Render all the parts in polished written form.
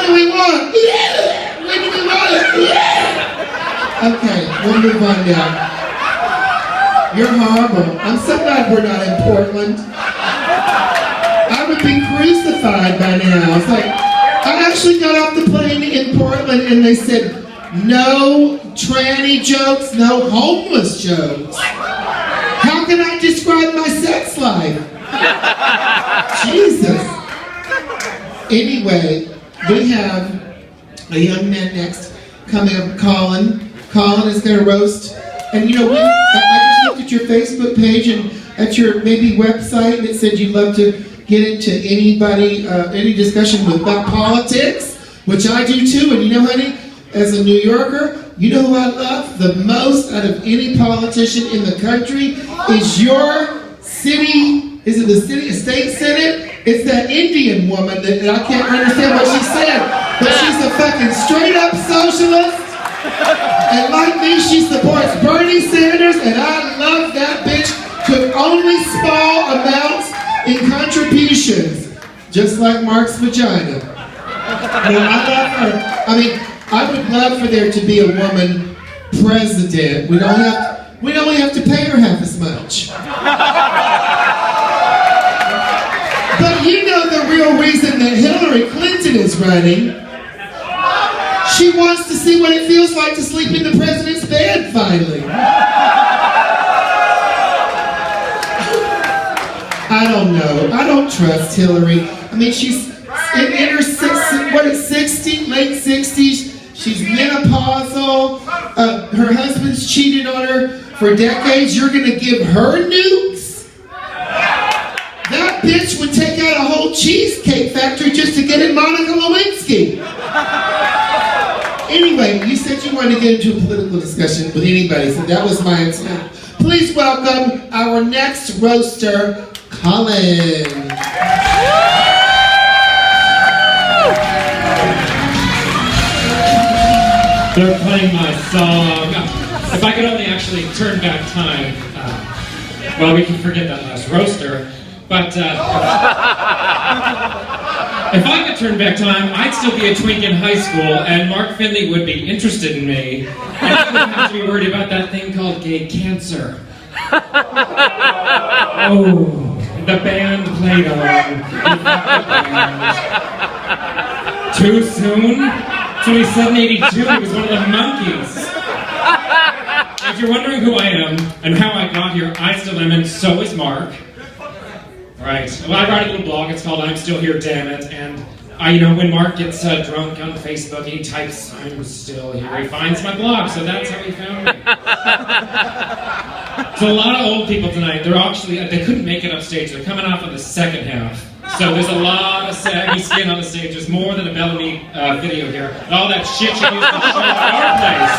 do we want? When do we want it? Okay, we'll move on now. You're horrible. I'm so glad we're not in Portland. I would be crucified by now. It's like, I actually got off the plane in Portland and they said, no tranny jokes, no homeless jokes. How can I describe my sex life? Jesus. Anyway, we have a young man next coming up, Colin. Colin is going to roast. And you know, I just looked at your Facebook page and at your maybe website and it said you'd love to get into any discussion about politics, which I do too. And you know, honey, as a New Yorker, you know who I love the most out of any politician in the country is your city. Is it the state senate? It's that Indian woman that I can't understand what she said, but she's a fucking straight up socialist. And like me, she supports Bernie Sanders, and I love that bitch to only small amounts in contributions, just like Mark's vagina. No, I love her. I mean, I would love for there to be a woman president. We'd only have to pay her half as much. But you know the real reason that Hillary Clinton is running. She wants to see what it feels like to sleep in the president's bed, finally. I don't know. I don't trust Hillary. I mean, she's in her 60s, late 60s. She's menopausal. Her husband's cheated on her for decades. You're going to give her nukes? That bitch would take out a whole cheesecake factory just to get in Monica Lewinsky. Anyway, you said you wanted to get into a political discussion with anybody, so that was my intent. Please welcome our next roaster, Colin. They're playing my song. If I could only actually turn back time, well, we can forget that last roaster, but if I could turn back time, I'd still be a twink in high school, and Mark Finley would be interested in me, and I wouldn't have to be worried about that thing called gay cancer. Oh, the band played on. Too soon? 2782, he was one of the monkeys. If you're wondering who I am and how I got here, I still am, and so is Mark. Right. Well, I write a little blog. It's called I'm Still Here, Damn It. And when Mark gets drunk on Facebook, he types I'm still here. He finds my blog, so that's how he found me. So a lot of old people tonight, they couldn't make it upstage. They're coming off of the second half. So there's a lot of saggy skin on the stage. There's more than a Bellamy video here. And all that shit you used to show at our place.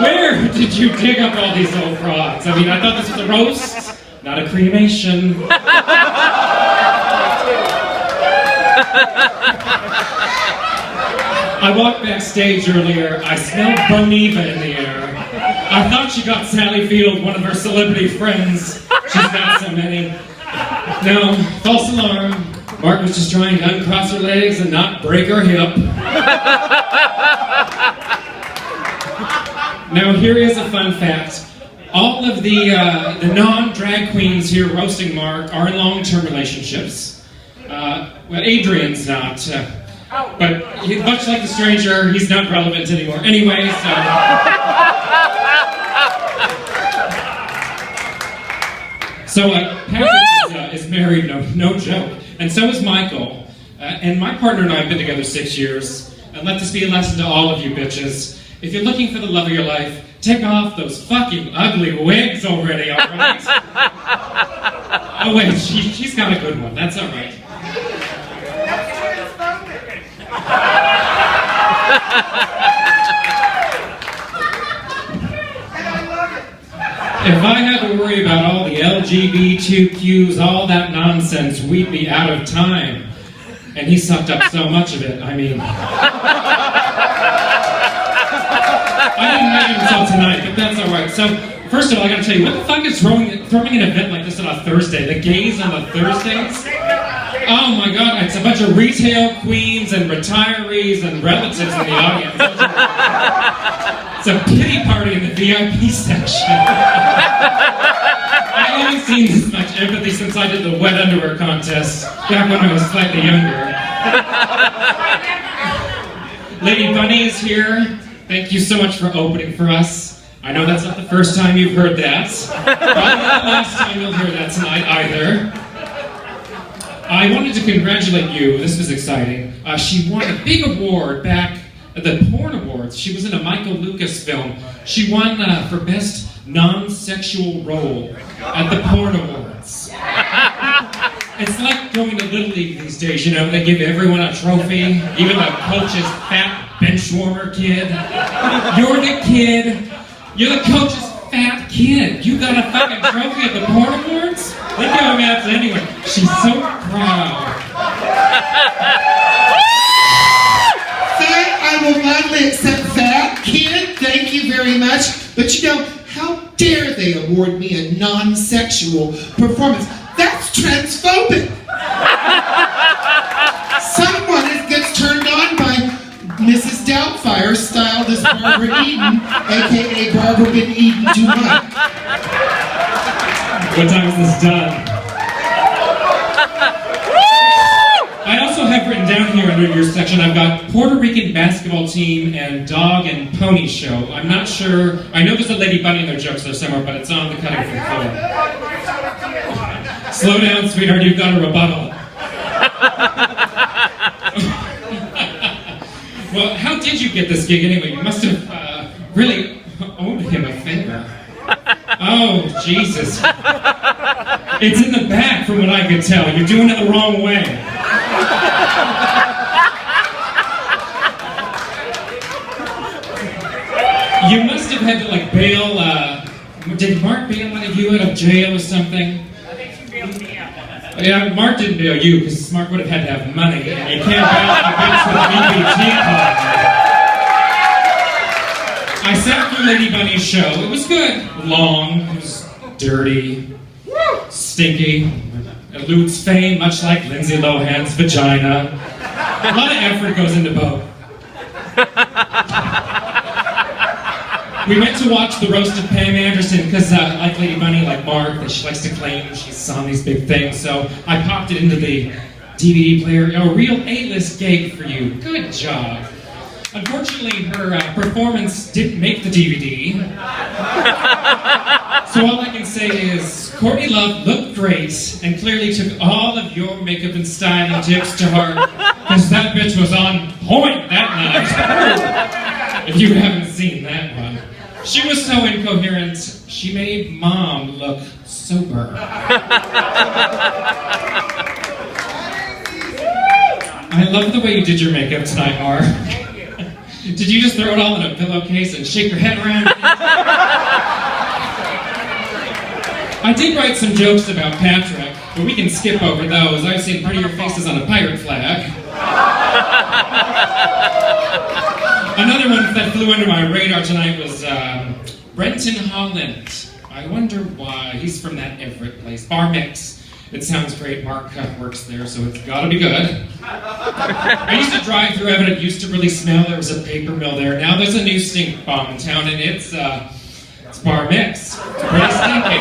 Where did you dig up all these old frauds? I mean, I thought this was a roast, not a cremation. I walked backstage earlier. I smelled Boniva in the air. I thought she got Sally Field, one of her celebrity friends. She's got so many. No, false alarm. Mark was just trying to uncross her legs and not break her hip. Now here is a fun fact. All of the non-drag queens here roasting Mark are in long-term relationships. Well, Adrian's not. But much like the stranger, he's not relevant anymore. Anyway, so... Patrick is married, no joke. And so is Michael. And my partner and I have been together 6 years. And let this be a lesson to all of you bitches. If you're looking for the love of your life, take off those fucking ugly wigs already, alright? Oh wait, she's got a good one, that's alright. If I had to worry about all the LGBTQs, all that nonsense, we'd be out of time. And he sucked up so much of it, I mean... I didn't meet him until tonight, but that's alright. So, first of all, I gotta tell you, what the fuck is throwing an event like this on a Thursday? The gays on the Thursdays? Oh my God, it's a bunch of retail queens and retirees and relatives in the audience. It's a pity party in the VIP section. I haven't seen this much empathy since I did the wet underwear contest back when I was slightly younger. Lady Bunny is here. Thank you so much for opening for us. I know that's not the first time you've heard that. Probably not the last time you'll hear that tonight either. I wanted to congratulate you. This was exciting. She won a big award back at the Porn Awards. She was in a Michael Lucas film. She won for Best Non-Sexual Role at the Porn Awards. It's like going to Little League these days, you know, they give everyone a trophy, even the coach's fat bench warmer kid. You're the kid. You're the coach's fat kid. You got a fucking trophy at the Porn Awards? They give them out to anyone. She's so proud. Fat, I will gladly accept fat kid. Thank you very much. But you know, how dare they award me a non-sexual performance? That's transphobic. Someone gets turned on by Mrs. Doubtfire, styled as Barbara Eden, a.k.a. Barbara Bin Eden too much. What time is this done? I also have written down here under your section, I've got Puerto Rican basketball team and dog and pony show. I'm not sure, I know there's a Lady Bunny in their jokes there somewhere, but it's on the cutting room floor. Slow down, sweetheart, you've got a rebuttal. Well, how did you get this gig anyway? You must have really owed him a favor. Oh, Jesus. It's in the back from what I could tell. You're doing it the wrong way. You must have had to like bail, did Mark bail one of you out of jail or something? I think she bailed me out. Yeah, Mark didn't bail you because Mark would have had to have money, and you can't bail a bitch with an EBT card. I sat through Lady Bunny's show. It was good. Long. It was dirty. Stinky. Eludes fame, much like Lindsay Lohan's vagina. A lot of effort goes into both. We went to watch the roast of Pam Anderson because, like Lady Bunny, like Mark, that she likes to claim she's on these big things. So I popped it into the DVD player. A real A-list gig for you. Good job. Unfortunately, her performance didn't make the DVD. So all I can say is, Courtney Love looked great and clearly took all of your makeup and styling tips to heart because that bitch was on point that night. If you haven't seen that one. She was so incoherent, she made Mom look sober. I love the way you did your makeup tonight, Mark. Did you just throw it all in a pillowcase and shake your head around? I did write some jokes about Patrick, but we can skip over those. I've seen prettier faces on a pirate flag. Another one that flew under my radar tonight was Brenton Holland. I wonder why. He's from that Everett place. Bar Mix. It sounds great. Mark works there, so it's gotta be good. I used to drive through Everett. It used to really smell. There was a paper mill there. Now there's a new stink bomb in town, and it's Bar Mix. It's pretty stinky.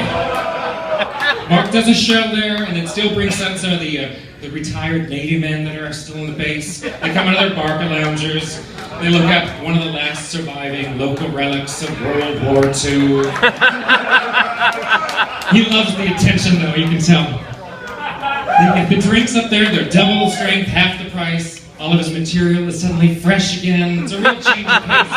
Mark does a show there, and it still brings out some of the retired Navy men that are still in the base. They come out of their Barca loungers. They look at one of the last surviving local relics of World War II. He loves the attention, though, you can tell. The drinks up there, they're double the strength, half the price. All of his material is suddenly fresh again. It's a real change of pace.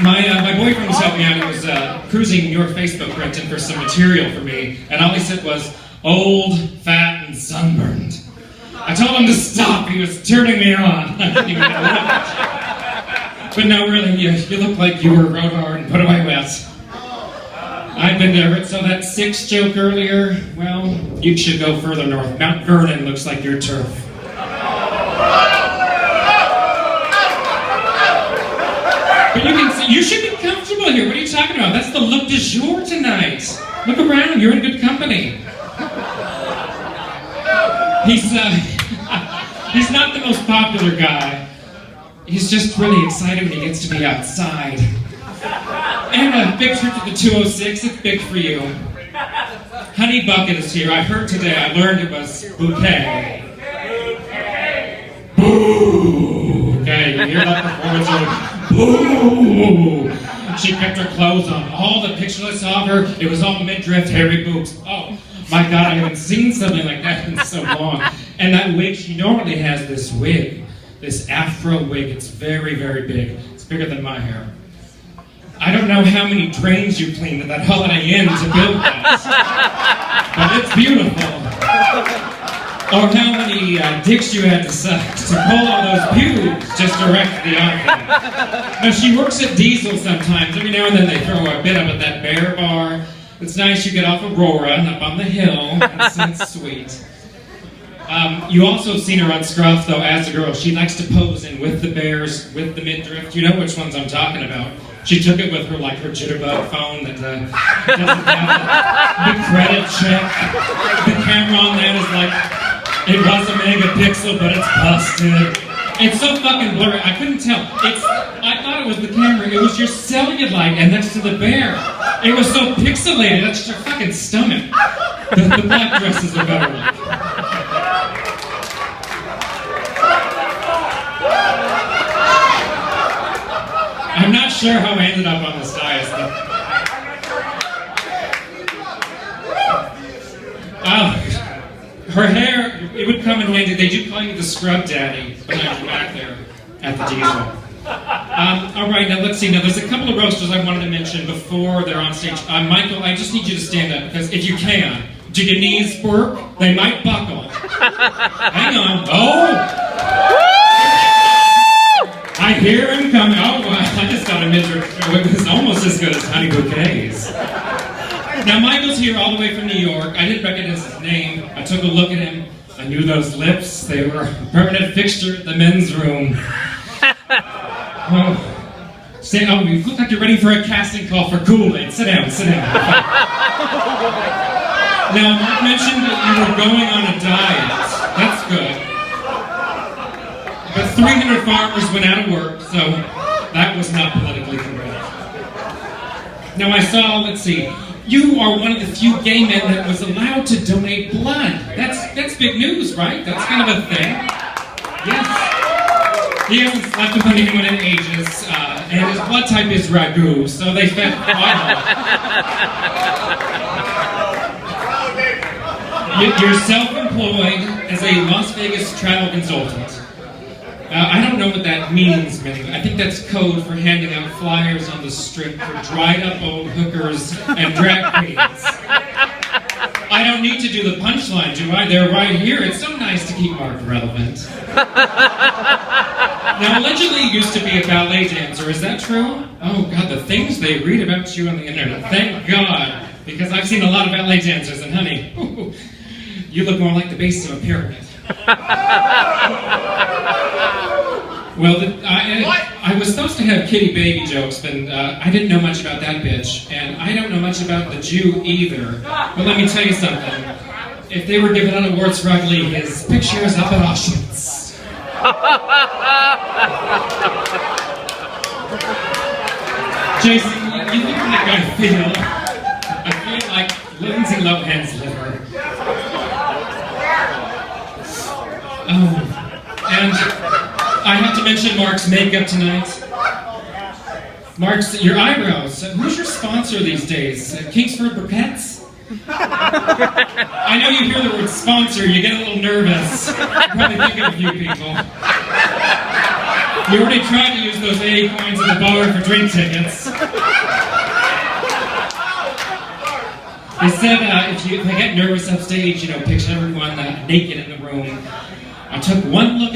My boyfriend was helping me out. He was cruising your Facebook, Brenton, for some material for me, and all he said was, old, fat, and sunburned. I told him to stop. He was turning me on. I didn't even know. But no, really, you look like you were rode hard and put away wet. I've been to Everett, so that 6 joke earlier, well, you should go further north. Mount Vernon looks like your turf. But You should be comfortable here. What are you talking about? That's the look du jour tonight. Look around. You're in good company. He's not the most popular guy. He's just really excited when he gets to be outside. And a big trip to the 206. It's big for you. Honey Bucket is here. I heard today. I learned it was bouquet. Boo! Okay, you hear that performance? Boo! She kept her clothes on. All the pictures I saw of her, it was all midriff, hairy boobs. Oh my God, I haven't seen something like that in so long. And that wig, she normally has this wig, this afro wig. It's very, very big. It's bigger than my hair. I don't know how many drains you cleaned at that Holiday Inn to build that, but it's beautiful. Or how many dicks you had to suck to pull all those pubes just to wreck the outfit. Now, she works at Diesel sometimes. Every now and then they throw a bit up at that Bear Bar. It's nice you get off Aurora and up on the hill. It's sweet. You also seen her on Scruff, though, as a girl. She likes to pose in with the bears, with the midriff. You know which ones I'm talking about. She took it with her, like, her jitterbug phone that doesn't have the credit check. The camera on that is like, it was a megapixel, but it's busted. It's so fucking blurry, I couldn't tell. I thought it was the camera. It was your cellulite and next to the bear. It was so pixelated, that's your fucking stomach. The black dresses are better look. I'm not sure how I ended up on this dais, though. Her hair, it would come in handy. They do call you the scrub daddy behind your back there at the Diesel. All right, now let's see. Now, there's a couple of roasters I wanted to mention before they're on stage. Michael, I just need you to stand up, because if you can, do your knees work? They might buckle. Hang on. Oh! I hear him coming. Oh, I just got a midriff. It was almost as good as Honey Bouquets. Now, Michael's here all the way from New York. I didn't recognize his name. I took a look at him. I knew those lips. They were a permanent fixture at the men's room. Oh, you look like you're ready for a casting call for Kool-Aid. Sit down, sit down. Now, Mark mentioned that you were going on a diet. That's good. But 300 farmers went out of work, so that was not politically correct. Now I saw, let's see, you are one of the few gay men that was allowed to donate blood. That's big news, right? That's kind of a thing. Yes. He hasn't slept with anyone in ages, and his blood type is ragu, so they fed quite hard. You're self-employed as a Las Vegas travel consultant. I don't know what that means, really. I think that's code for handing out flyers on the strip for dried-up old hookers and drag queens. I don't need to do the punchline, do I? They're right here. It's so nice to keep Mark relevant. Now, allegedly, you used to be a ballet dancer. Is that true? Oh, God, the things they read about you on the internet. Thank God, because I've seen a lot of ballet dancers, and honey, you look more like the base of a pyramid. Well, I was supposed to have kitty baby jokes, but I didn't know much about that bitch, and I don't know much about the Jew either. But let me tell you something. If they were giving out awards for ugly, his picture is up at Auschwitz. Jason, you look like I feel like Lindsay Lohan's liver. And I have to mention Mark's makeup tonight. Mark's, your eyebrows. Who's your sponsor these days? Kingsford Burpettes? I know you hear the word sponsor, you get a little nervous. You're probably thinking of a few people. You already tried to use those AA coins at the bar for drink tickets. They said if they get nervous upstage, picture everyone naked in the room. I took one look at